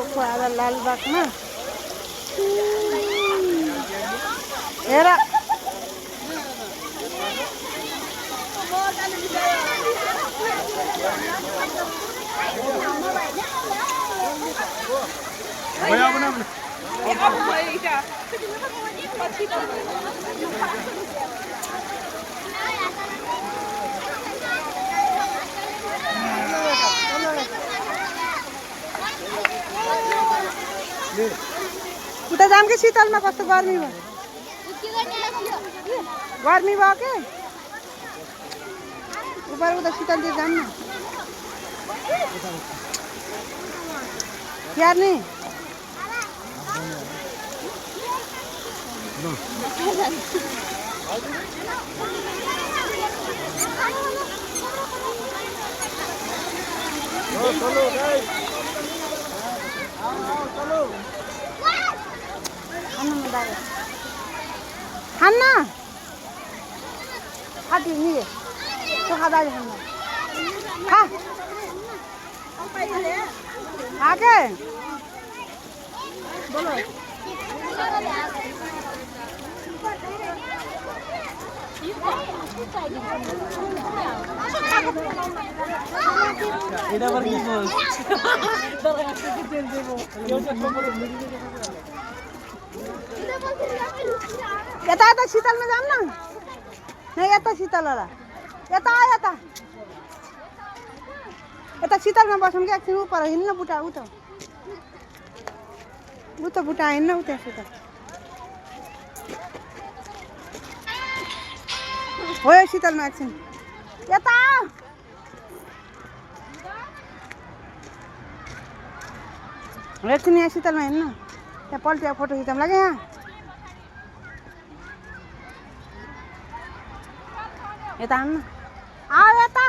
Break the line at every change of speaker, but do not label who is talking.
गएको आज लालबागमा हेर उता जाम कि शीतलमा कस्तो गर्मी भयो गर्मी भयो के ऊपर उता शीतलतिर जाम न यार नहीं
चलो गाइस चलो
खाना खाती नहीं है तो खाता है खाना खा आके बोलो
এটা আবার কি বলছ
यता यता शीतलमा जाम न नहीं यता शीतल होला यता यता यता शीतलमा बसौँ कि एकछिन ऊपर हिँड्न बुटा उ त बुटा हिँड्न उ त्यहाँ शीतल हो यो शीतलमा एकछिन यता एकछिन यहाँ शीतलमा हिँड्न त्यहाँ पल्टिया फोटो खिचौँ लाग्यो यहाँ यता आउनु आ यता